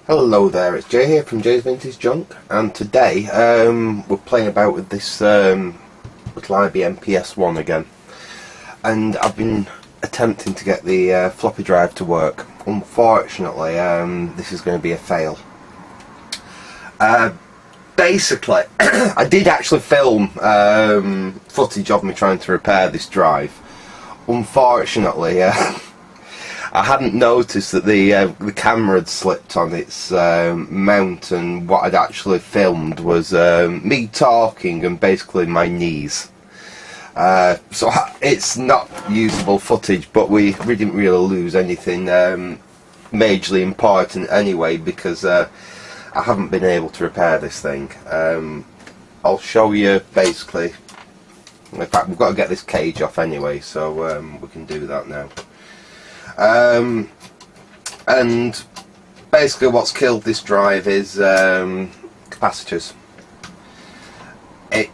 Hello there, it's Jay here from Jay's Vintage Junk, and today we're playing about with this little IBM PS1 again, and I've been attempting to get the floppy drive to work. Unfortunately, this is going to be a fail. Basically, I did actually film footage of me trying to repair this drive. Unfortunately, I hadn't noticed that the camera had slipped on its mount, and what I'd actually filmed was me talking and basically my knees. So it's not usable footage, but we didn't really lose anything majorly important anyway, because I haven't been able to repair this thing. I'll show you basically. In fact, we've got to get this cage off anyway, so we can do that now. And basically what's killed this drive is capacitors. I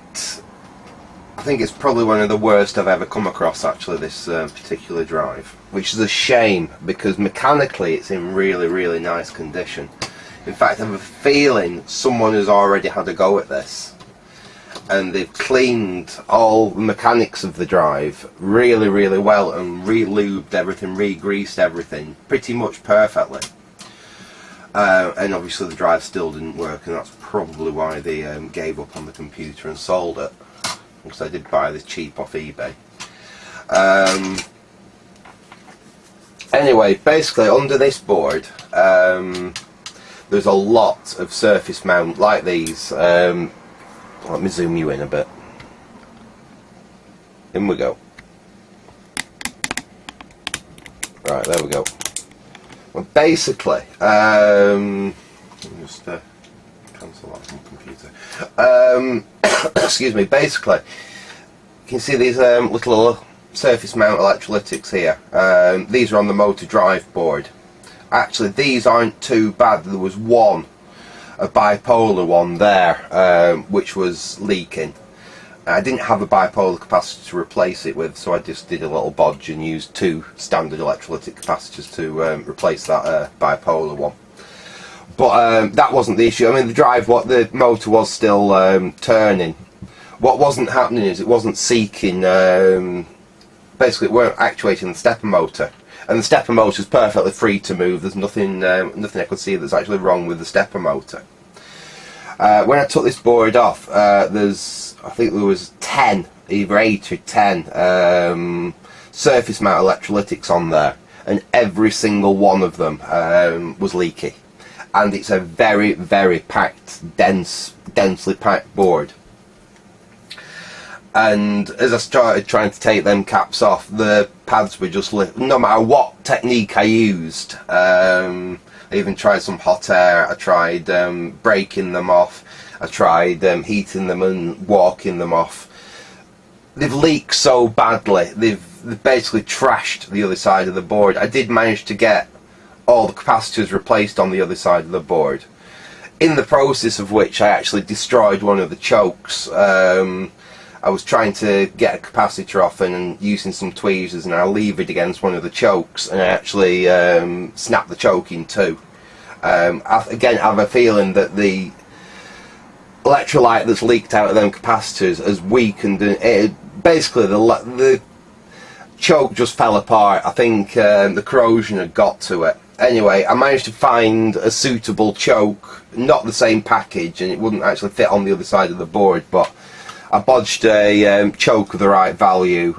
think it's probably one of the worst I've ever come across, actually, this particular drive, which is a shame because mechanically it's in really nice condition. In fact, I have a feeling someone has already had a go at this, and they've cleaned all the mechanics of the drive really well and re-lubed everything, re-greased everything pretty much perfectly, and obviously the drive still didn't work, and that's probably why they gave up on the computer and sold it, because I did buy this cheap off eBay. Anyway, basically under this board there's a lot of surface mount like these. Let me zoom you in a bit. In we go. Right, there we go. Well, basically, let me just cancel that from the computer. Excuse me. Basically, you can see these little surface mount electrolytics here. These are on the motor drive board. Actually, these aren't too bad. There was a bipolar one there, which was leaking. I didn't have a bipolar capacitor to replace it with, so I just did a little bodge and used two standard electrolytic capacitors to replace that bipolar one. But that wasn't the issue. I mean, the motor was still turning. What wasn't happening is it wasn't seeking, basically it weren't actuating the stepper motor. And the stepper motor is perfectly free to move. There's nothing I could see that's actually wrong with the stepper motor. When I took this board off, I think there was 10, either 8 or 10 surface mount electrolytics on there, and every single one of them was leaky. And it's a very packed, densely packed board. And as I started trying to take them caps off, the pads were just lit. No matter what technique I used, I even tried some hot air, I tried breaking them off, I tried heating them and walking them off. They've leaked so badly, they've basically trashed the other side of the board. I did manage to get all the capacitors replaced on the other side of the board, in the process of which I actually destroyed one of the chokes. I was trying to get a capacitor off and using some tweezers, and I levered against one of the chokes and I actually snapped the choke in two. Again, I have a feeling that the electrolyte that's leaked out of them capacitors has weakened, and basically the choke just fell apart. I think the corrosion had got to it. Anyway, I managed to find a suitable choke, not the same package, and it wouldn't actually fit on the other side of the board, but I bodged a choke of the right value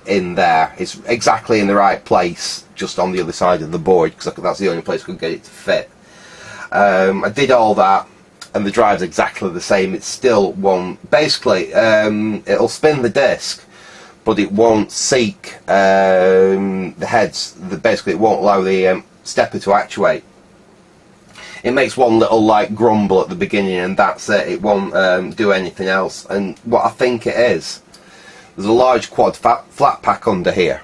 in there. It's exactly in the right place, just on the other side of the board, because that's the only place I could get it to fit. I did all that, and the drive's exactly the same. It still won't. Basically, it'll spin the disc, but it won't seek the heads. Basically, it won't allow the stepper to actuate. It makes one little like grumble at the beginning, and that's it. It won't do anything else. And what I think it is, there's a large quad flat pack under here,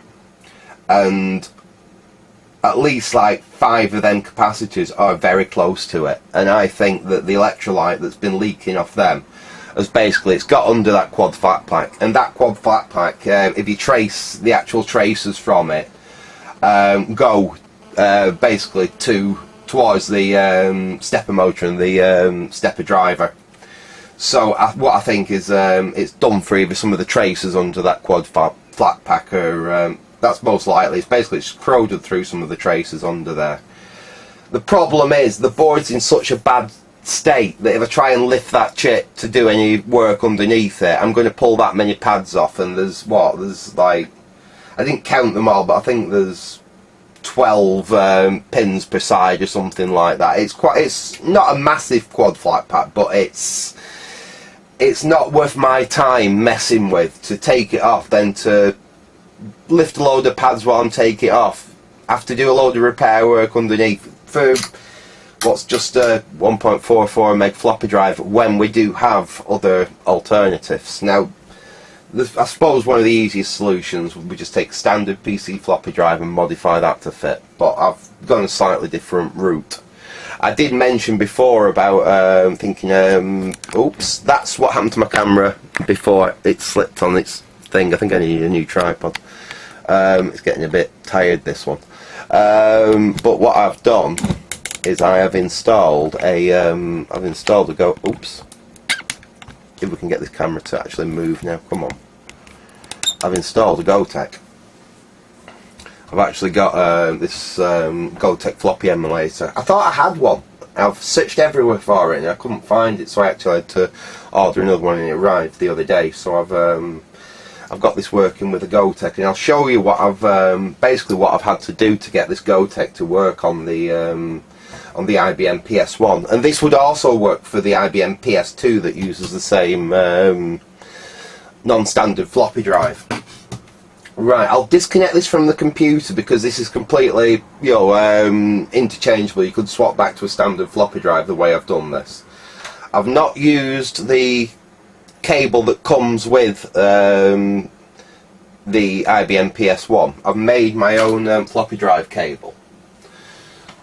and at least like 5 of them capacitors are very close to it. And I think that the electrolyte that's been leaking off them has basically, it's got under that quad flat pack, and that quad flat pack, if you trace the actual traces from it, go basically to towards the stepper motor and the stepper driver. So what I think is it's done for either some of the traces under that quad flat pack, or that's most likely. It's basically just corroded through some of the traces under there. The problem is the board's in such a bad state that if I try and lift that chip to do any work underneath it, I'm going to pull that many pads off, and there's like, I didn't count them all, but I think there's 12 pins per side or something like that. It's not a massive quad flat pack, but it's not worth my time messing with, to take it off, then to lift a load of pads while I'm taking it off, have to do a load of repair work underneath for what's just a 1.44 meg floppy drive, when we do have other alternatives. Now, I suppose one of the easiest solutions would be just take a standard PC floppy drive and modify that to fit, but I've gone a slightly different route. I did mention before about thinking, oops, that's what happened to my camera before it slipped on its thing. I think I need a new tripod. It's getting a bit tired, this one. But what I've done is I have installed a oops, if we can get this camera to actually move now, come on. I've installed a Gotek. I've actually got this Gotek floppy emulator. I thought I had one. I've searched everywhere for it and I couldn't find it, so I actually had to order another one, and it arrived the other day. So I've got this working with a Gotek, and I'll show you what I've basically what I've had to do to get this Gotek to work on the IBM PS1, and this would also work for the IBM PS2 that uses the same non-standard floppy drive. Right, I'll disconnect this from the computer because this is completely, interchangeable. You could swap back to a standard floppy drive the way I've done this. I've not used the cable that comes with the IBM PS1. I've made my own floppy drive cable.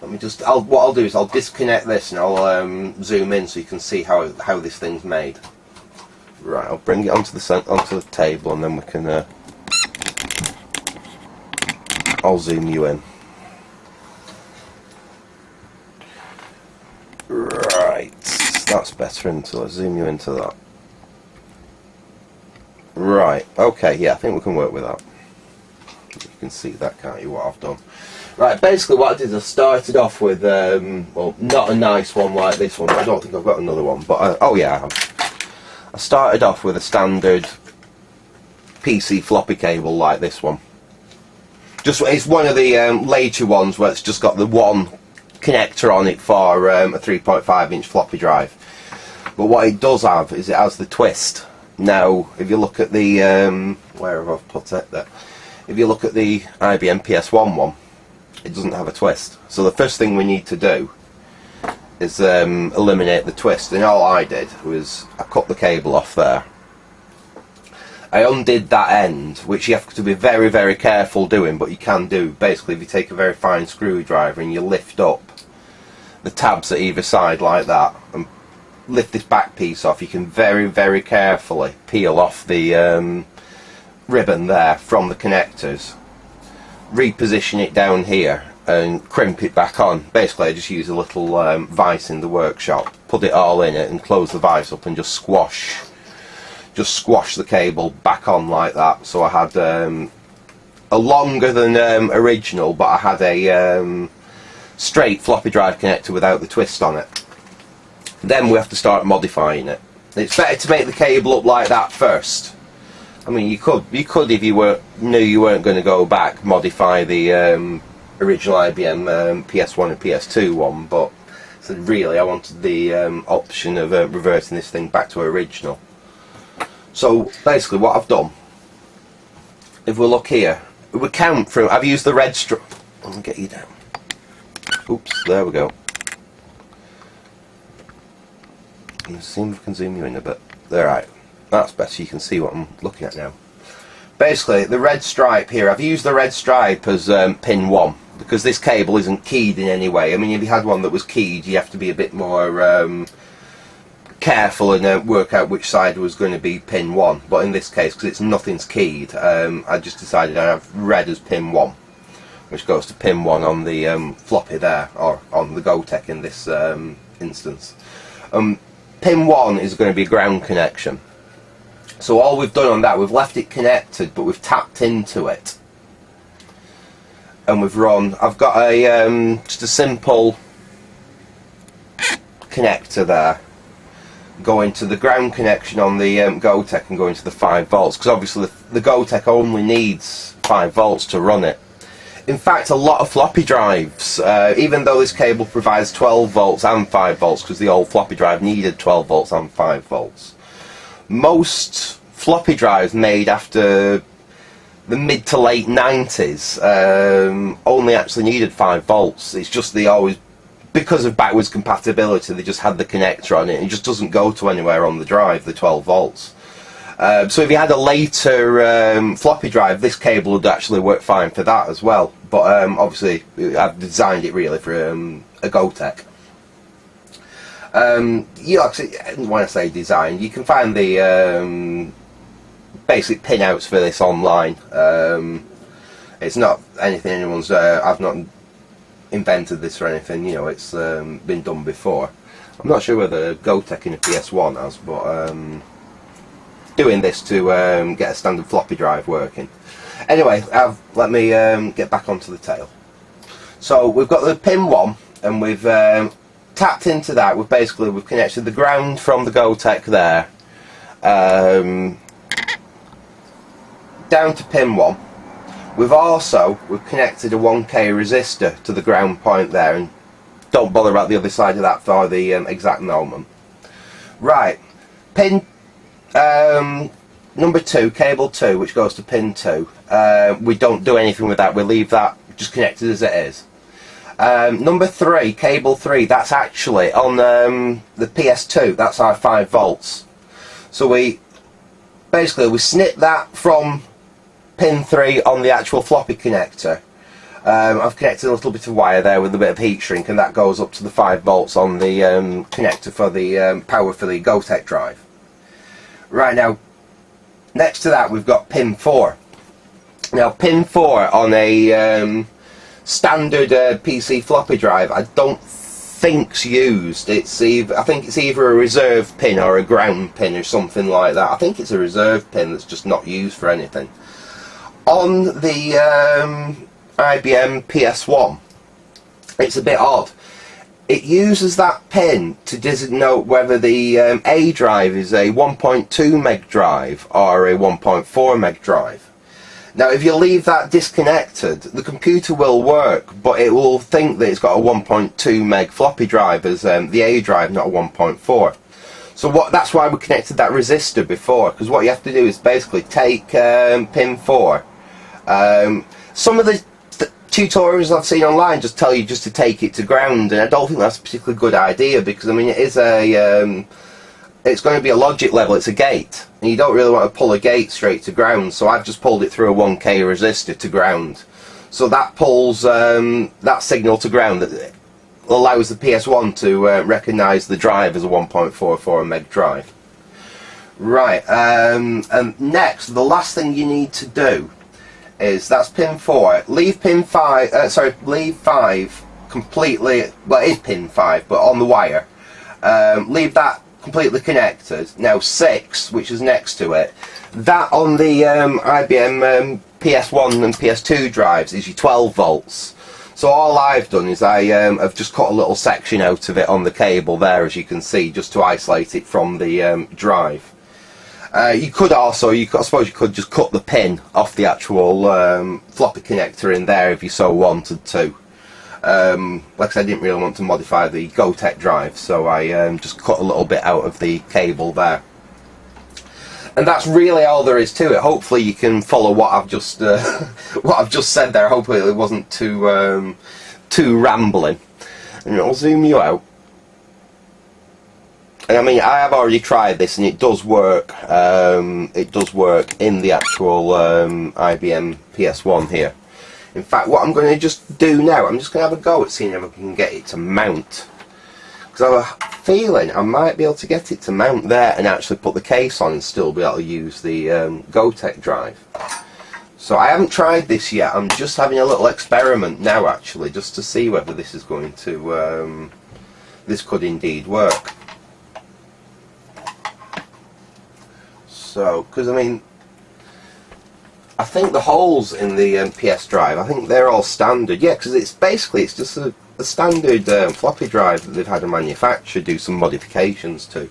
Let me just, what I'll do is I'll disconnect this and I'll zoom in so you can see how this thing's made. Right, I'll bring it onto the table, and then we can I'll zoom you in. Right, that's better, until I zoom you into that. Right, okay, yeah, I think we can work with that. You can see that, can't you, what I've done. Right, basically what I did is I started off with, well, not a nice one like this one. I don't think I've got another one, but oh yeah, I have. I started off with a standard PC floppy cable like this one. It's one of the later ones where it's just got the one connector on it for a 3.5-inch floppy drive. But what it does have is it has the twist. Now, if you look at the where have I put it there? If you look at the IBM PS1 one, it doesn't have a twist. So the first thing we need to do is eliminate the twist. And all I did was I cut the cable off there. I undid that end, which you have to be very, very careful doing, but you can do. Basically, if you take a very fine screwdriver and you lift up the tabs at either side like that and lift this back piece off, you can very, very carefully peel off the ribbon there from the connectors, reposition it down here and crimp it back on. Basically, I just use a little vice in the workshop, put it all in it and close the vice up and just squash the cable back on like that. So I had a longer than original, but I had a straight floppy drive connector without the twist on it. Then we have to start modifying it. It's better to make the cable up like that first. I mean, you could if you knew you weren't going to go back, modify the original IBM PS1 and PS2 one, but so really I wanted the option of reverting this thing back to original. So basically what I've done, if we look here, we count through, I've used the red strip. Let me get you down. Oops, there we go. Let's see if we can zoom you in a bit. There, right. That's better, you can see what I'm looking at now. Basically, the red stripe here, I've used the red stripe as pin 1, because this cable isn't keyed in any way. I mean, if you had one that was keyed, you have to be a bit more careful and work out which side was going to be pin 1. But in this case, because nothing's keyed, I just decided I have red as pin 1. which goes to pin 1 on the floppy there, or on the Gotek in this instance. Pin 1 is going to be ground connection. So all we've done on that, we've left it connected, but we've tapped into it. And we've run, I've got a just a simple connector there, going to the ground connection on the Gotek and going to the 5 volts, because obviously the Gotek only needs 5 volts to run it. In fact, a lot of floppy drives, even though this cable provides 12 volts and 5 volts, because the old floppy drive needed 12 volts and 5 volts, most floppy drives made after the mid to late 90s only actually needed 5 volts. It's just they always, because of backwards compatibility, they just had the connector on it. It just doesn't go to anywhere on the drive, the 12 volts. So if you had a later floppy drive, this cable would actually work fine for that as well. But obviously, I've designed it really for a Gotek. When I say design, you can find the basic pinouts for this online. It's not anything anyone's. I've not invented this or anything. You know, it's been done before. I'm not sure whether Gotek in a PS1 has, but doing this to get a standard floppy drive working. Anyway, let me get back onto the tail. So we've got the pin 1, and we've tapped into that. We've connected the ground from the Gotek there down to pin 1. We've connected a 1K resistor to the ground point there, and don't bother about the other side of that for the exact moment. Right, pin number 2, cable 2, which goes to pin 2. We don't do anything with that. We leave that just connected as it is. Number 3, cable 3, that's actually on the PS2. That's our 5 volts. So we snip that from pin 3 on the actual floppy connector. I've connected a little bit of wire there with a bit of heat shrink, and that goes up to the 5 volts on the connector for the power for the Gotek drive. Right, now next to that we've got pin 4. Now pin 4 on a standard PC floppy drive I don't think's used. I think it's either a reserve pin or a ground pin or something like that. I think it's a reserve pin that's just not used for anything. On the IBM PS1, it's a bit odd. It uses that pin to designate whether the A drive is a 1.2 meg drive or a 1.4 meg drive. Now if you leave that disconnected, the computer will work, but it will think that it's got a 1.2 meg floppy drive as the A drive, not a 1.4. So that's why we connected that resistor before, because what you have to do is basically take pin 4. Some of the tutorials I've seen online just tell you just to take it to ground, and I don't think that's a particularly good idea, because I mean it is it's going to be a logic level, it's a gate, and you don't really want to pull a gate straight to ground, so I've just pulled it through a 1K resistor to ground. So that pulls that signal to ground, that allows the PS1 to recognise the drive as a 1.44 meg drive. Right, and next, the last thing you need to do is, that's pin 4. Leave 5 completely, well it is pin 5, but on the wire. Leave that completely connected. Now 6, which is next to it, that on the IBM PS1 and PS2 drives is your 12 volts. So all I've done is I've just cut a little section out of it on the cable there, as you can see, just to isolate it from the drive. I suppose you could just cut the pin off the actual floppy connector in there if you so wanted to. Like I said, I didn't really want to modify the Gotek drive, so I just cut a little bit out of the cable there. And that's really all there is to it. Hopefully you can follow what I've just said there. Hopefully it wasn't too rambling. And I'll zoom you out. And I mean, I have already tried this, and it does work. It does work in the actual IBM PS1 here. In fact, what I'm going to just do now, I'm just going to have a go at seeing if I can get it to mount. Because I have a feeling I might be able to get it to mount there and actually put the case on and still be able to use the Gotek drive. So I haven't tried this yet. I'm just having a little experiment now, actually, just to see whether this is going to, this could indeed work. So, because I mean, I think the holes in the PS drive, I think they're all standard. Yeah, because it's just a standard floppy drive that they've had a manufacturer do some modifications to,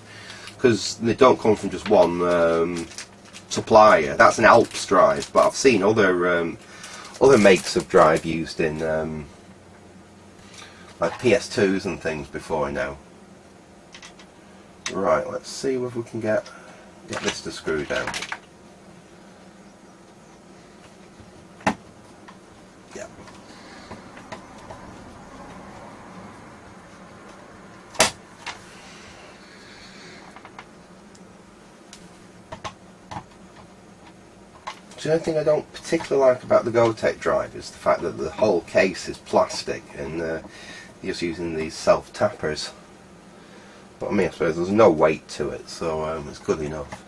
because they don't come from just one supplier. That's an Alps drive, but I've seen other makes of drive used in like PS2s and things before now. Right, let's see if we can get this to screw down. Yeah. The only thing I don't particularly like about the Gotek drive is the fact that the whole case is plastic and you're just using these self-tappers. But I mean, I suppose there's no weight to it, so it's good enough.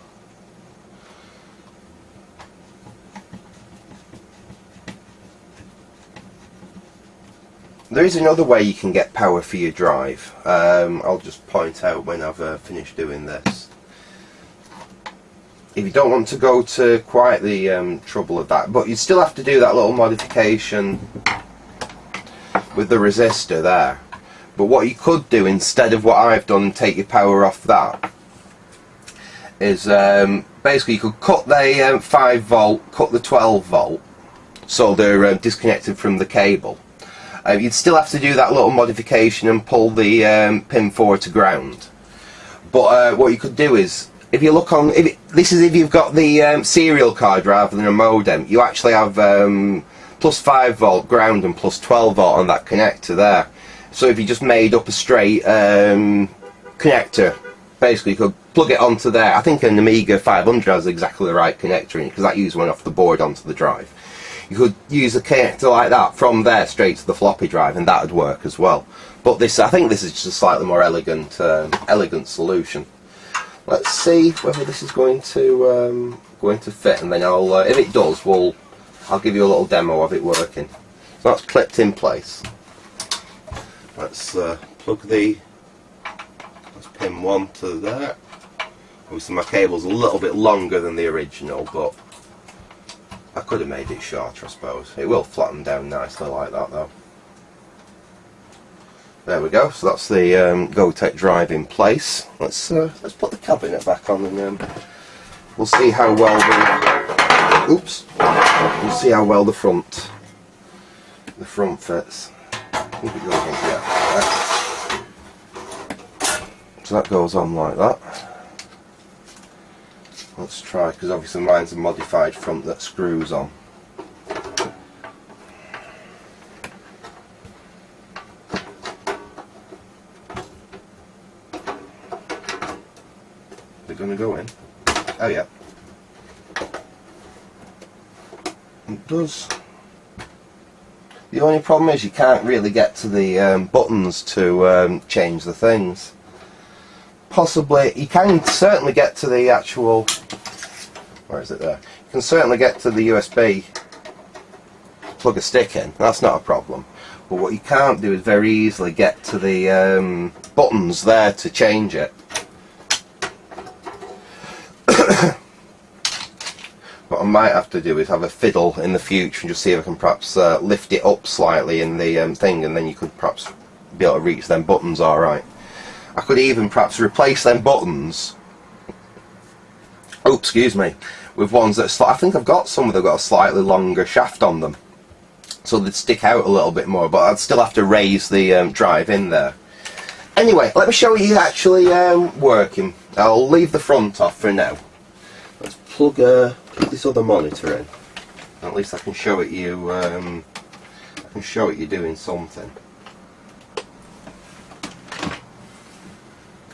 There is another way you can get power for your drive. I'll just point out when I've finished doing this. If you don't want to go to quite the trouble of that, but you still have to do that little modification with the resistor there. But what you could do instead of what I've done and take your power off that is basically you could cut the 5 volt, cut the 12 volt, so they're disconnected from the cable. You'd still have to do that little modification and pull the pin 4 to ground. But what you could do is, if you look on, this is if you've got the serial card rather than a modem, you actually have plus 5 volt ground and plus 12 volt on that connector there. So if you just made up a straight connector, basically you could plug it onto there. I think an Amiga 500 has exactly the right connector in it, because that used one off the board onto the drive. You could use a connector like that from there straight to the floppy drive, and that would work as well. But this, I think this is just a slightly more elegant solution. Let's see whether this is going to fit, and then I'll, if it does, I'll give you a little demo of it working. So that's clipped in place. Let's plug let's pin 1 to there. Obviously my cable's a little bit longer than the original, but I could have made it shorter, I suppose. It will flatten down nicely like that though. There we go, so that's the Gotek drive in place. Let's put the cabinet back on, and we'll see how well we'll see how well the front fits. I think it goes on, yeah. So that goes on like that. Let's try, because obviously mine's a modified front that screws on. They're going to go in. Oh yeah. It does. The only problem is you can't really get to the buttons to change the things. Possibly, you can certainly get to the actual, where is it there? You can certainly get to the USB, plug a stick in, that's not a problem. But what you can't do is very easily get to the buttons there to change it. What I might have to do is have a fiddle in the future and just see if I can perhaps lift it up slightly in the thing, and then you could perhaps be able to reach them buttons alright. I could even perhaps replace them buttons, oh excuse me, with ones that I think I've got some that have got a slightly longer shaft on them, so they'd stick out a little bit more, but I'd still have to raise the drive in there. Anyway, let me show you actually working. I'll leave the front off for now. Let's plug this other monitor in. At least I can show it you. I can show it you doing something.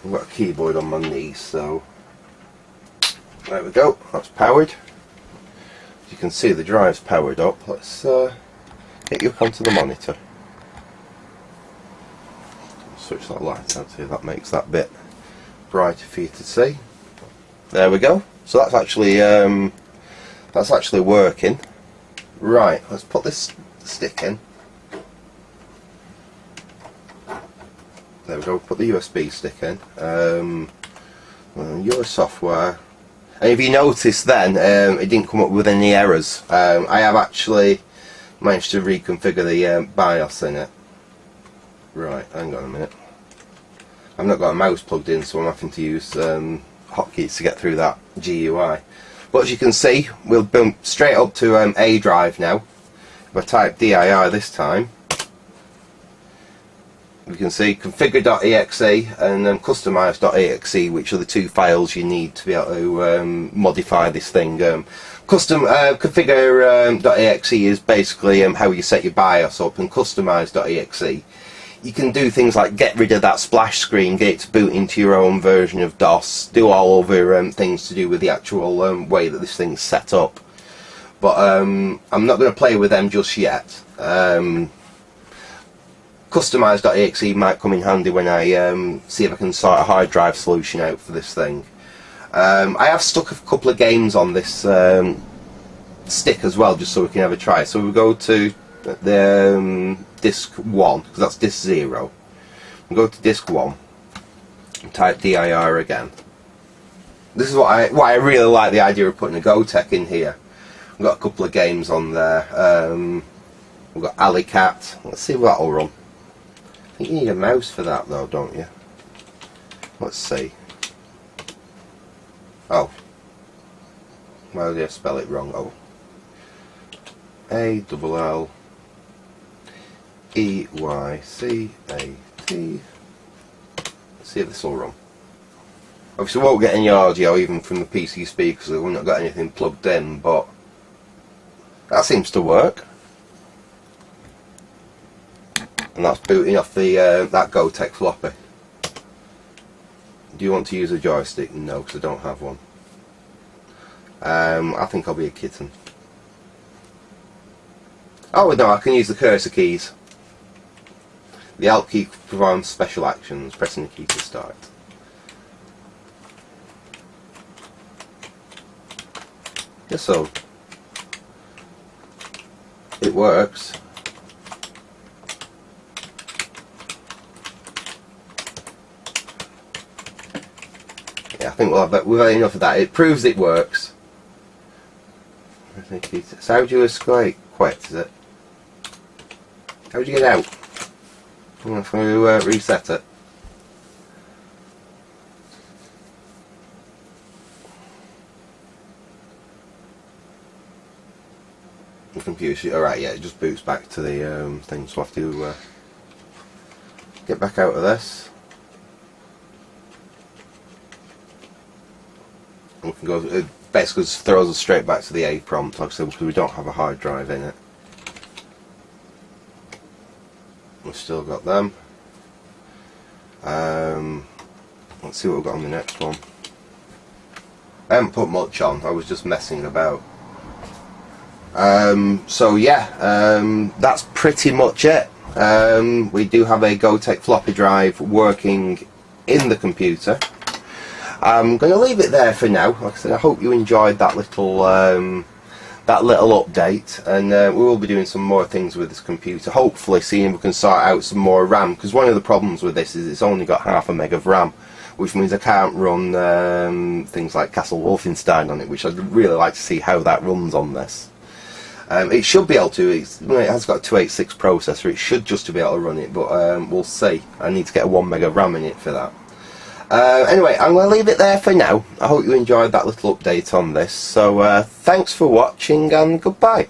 I've got a keyboard on my knee, so there we go. That's powered. As you can see, the drive's powered up. Let's get you up onto the monitor. Switch that light out here. That makes that bit brighter for you to see. There we go. So that's actually working. Right, let's put this stick in. There we go, put the USB stick in. Your software. And if you notice then, it didn't come up with any errors. I have actually managed to reconfigure the BIOS in it. Right, hang on a minute. I've not got a mouse plugged in, so I'm having to use hotkeys to get through that GUI. But as you can see, we'll boom straight up to A drive now. If I type DIR this time, we can see configure.exe and customize.exe, which are the two files you need to be able to modify this thing. Configure.exe is basically how you set your BIOS up, and customize.exe, you can do things like get rid of that splash screen, get it to boot into your own version of DOS, do all other things to do with the actual way that this thing's set up. But I'm not going to play with them just yet. Customize.exe might come in handy when I see if I can sort a hard drive solution out for this thing. I have stuck a couple of games on this stick as well, just so we can have a try. So we go to the disk 1, because that's disk 0. We go to disk 1 and type DIR again. This is why I really like the idea of putting a Gotek in here. We've got a couple of games on there. We've got Alley Cat. Let's see what that'll run. I think you need a mouse for that though, don't you? Let's see. Oh. Why did I spell it wrong? Oh. ALLEYCAT. Let's see if this will run. Obviously we won't get any audio even from the PC speakers, we've not got anything plugged in, but that seems to work. And that's booting off the that Gotek floppy. Do you want to use a joystick? No, because I don't have one. I think I'll be a kitten. Oh no, I can use the cursor keys. The Alt key performs special actions, pressing the key to start. Just so. It works. Yeah, I think we've had enough of that. It proves it works. So how do you escape? Quit, is it? How do you get out? I'm going to reset it. The computer, alright, yeah, it just boots back to the thing, so I have to get back out of this. We can go, it basically just throws us straight back to the A prompt, like I said, because we don't have a hard drive in it. We've still got them. Let's see what we've got on the next one. I haven't put much on, I was just messing about. So yeah, that's pretty much it. We do have a Gotek floppy drive working in the computer. I'm going to leave it there for now. Like I said, I hope you enjoyed that little update, and we will be doing some more things with this computer, hopefully seeing if we can sort out some more RAM, because one of the problems with this is it's only got half a meg of RAM, which means I can't run things like Castle Wolfenstein on it, which I'd really like to see how that runs on this. It should be able to, it has got a 286 processor, it should just be able to run it, but we'll see. I need to get a 1 meg of RAM in it for that. Anyway, I'm going to leave it there for now. I hope you enjoyed that little update on this. So thanks for watching and goodbye.